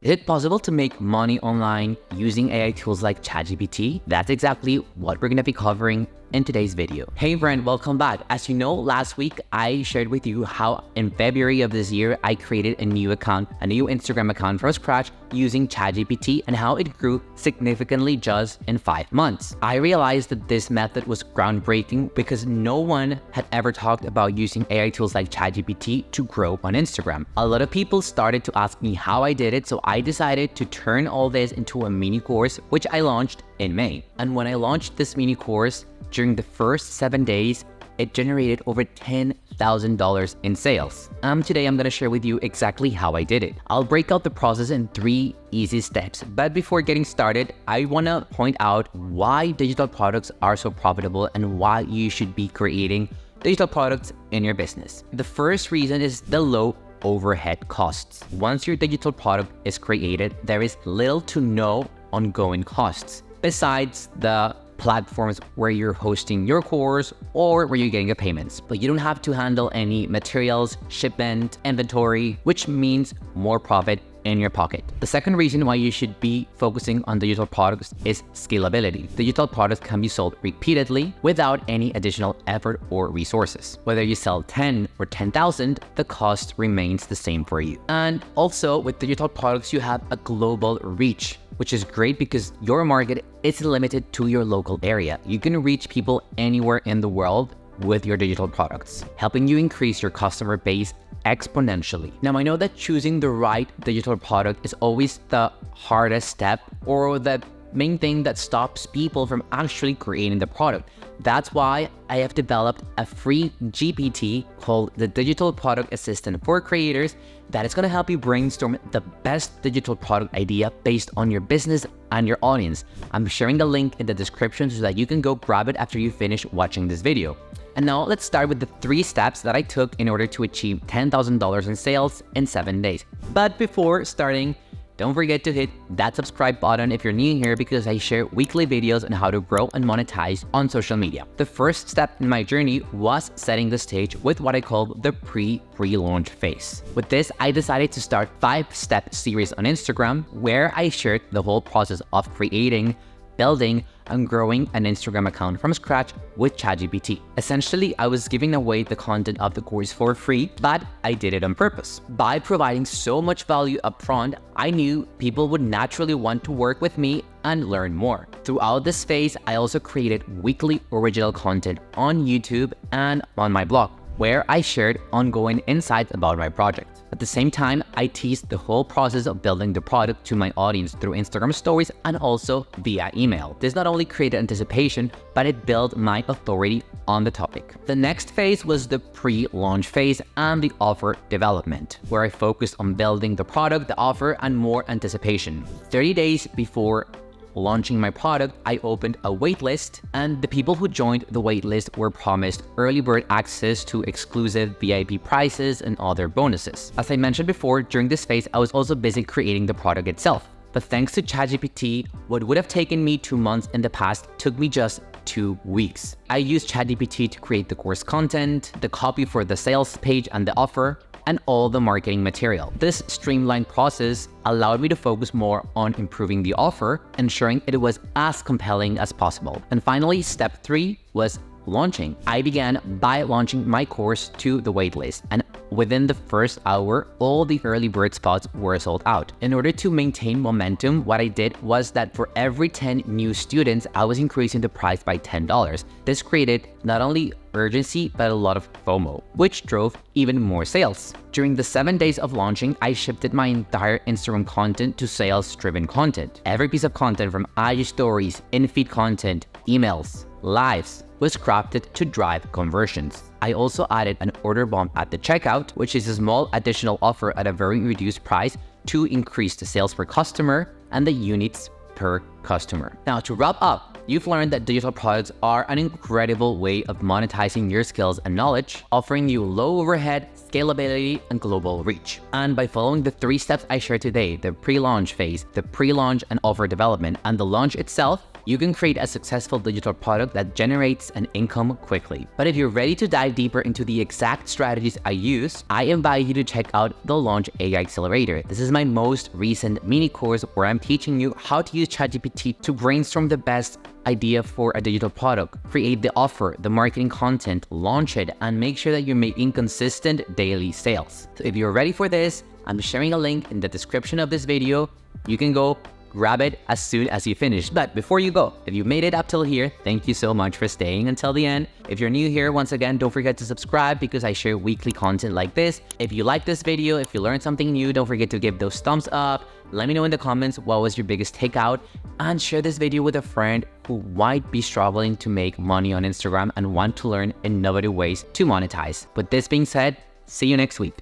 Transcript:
Is it possible to make money online using AI tools like ChatGPT? That's exactly what we're going to be covering in today's video. Hey friend, welcome back. As you know, last week I shared with you how in February of this year I created a new Instagram account from scratch using ChatGPT and how it grew significantly just in 5 months. I realized that this method was groundbreaking because no one had ever talked about using AI tools like ChatGPT to grow on Instagram. A lot of people started to ask me how I did it, so I decided to turn all this into a mini course, which I launched in May. And when I launched this mini course, during the first 7 days, it generated over $10,000 in sales. Today I'm going to share with you exactly how I did it. I'll break out the process in 3 easy steps. But before getting started, I want to point out why digital products are so profitable and why you should be creating digital products in your business. The first reason is the low overhead costs. Once your digital product is created, there is little to no ongoing costs besides the platforms where you're hosting your course or where you're getting the payments. But you don't have to handle any materials, shipment, inventory, which means more profit in your pocket. The second reason why you should be focusing on digital products is scalability. Digital products can be sold repeatedly without any additional effort or resources. Whether you sell 10 or 10,000, the cost remains the same for you. And also with digital products, you have a global reach, which is great because your market is limited to your local area. You can reach people anywhere in the world with your digital products, helping you increase your customer base exponentially. Now, I know that choosing the right digital product is always the hardest step or the main thing that stops people from actually creating the product. That's why I have developed a free GPT called the Digital Product Assistant for creators that is going to help you brainstorm the best digital product idea based on your business and your audience. I'm sharing the link in the description so that you can go grab it after you finish watching this video. And now let's start with the 3 steps that I took in order to achieve $10,000 in sales in 7 days. But before starting, don't forget to hit that subscribe button if you're new here because I share weekly videos on how to grow and monetize on social media. The first step in my journey was setting the stage with what I call the pre-launch phase. With this, I decided to start 5-step series on Instagram where I shared the whole process of creating, building, and growing an Instagram account from scratch with ChatGPT. Essentially, I was giving away the content of the course for free, but I did it on purpose. By providing so much value upfront, I knew people would naturally want to work with me and learn more. Throughout this phase, I also created weekly original content on YouTube and on my blog, where I shared ongoing insights about my project. At the same time, I teased the whole process of building the product to my audience through Instagram stories and also via email. This not only created anticipation, but it built my authority on the topic. The next phase was the pre-launch phase and the offer development, where I focused on building the product, the offer, and more anticipation. 30 days before launching my product, I opened a waitlist, and the people who joined the waitlist were promised early bird access to exclusive VIP prices and other bonuses. As I mentioned before, during this phase, I was also busy creating the product itself. But thanks to ChatGPT, what would have taken me 2 months in the past took me just 2 weeks. I used ChatGPT to create the course content, the copy for the sales page and the offer, and all the marketing material. This streamlined process allowed me to focus more on improving the offer, ensuring it was as compelling as possible. And finally, step 3 was launching. I began by launching my course to the waitlist, and within the first hour, all the early bird spots were sold out. In order to maintain momentum, what I did was that for every 10 new students, I was increasing the price by $10. This created not only urgency, but a lot of FOMO, which drove even more sales. During the 7 days of launching, I shifted my entire Instagram content to sales-driven content. Every piece of content from IG stories, in-feed content, emails, lives, was crafted to drive conversions. I also added an order bump at the checkout, which is a small additional offer at a very reduced price to increase the sales per customer and the units per customer. Now, to wrap up, you've learned that digital products are an incredible way of monetizing your skills and knowledge, offering you low overhead, scalability, and global reach. And by following the 3 steps I shared today, the pre-launch phase, the pre-launch and offer development, and the launch itself, you can create a successful digital product that generates an income quickly. But if you're ready to dive deeper into the exact strategies I use, I invite you to check out the Launch AI Accelerator. This is my most recent mini course where I'm teaching you how to use ChatGPT to brainstorm the best idea for a digital product, create the offer, the marketing content, launch it, and make sure that you're making consistent daily sales. So if you're ready for this, I'm sharing a link in the description of this video. You can go grab it as soon as you finish. But before you go, if you made it up till here, thank you so much for staying until the end. If you're new here, once again, don't forget to subscribe because I share weekly content like this. If you like this video, if you learned something new, don't forget to give those thumbs up. Let me know in the comments what was your biggest takeout, and share this video with a friend who might be struggling to make money on Instagram and want to learn innovative ways to monetize. With this being said, see you next week.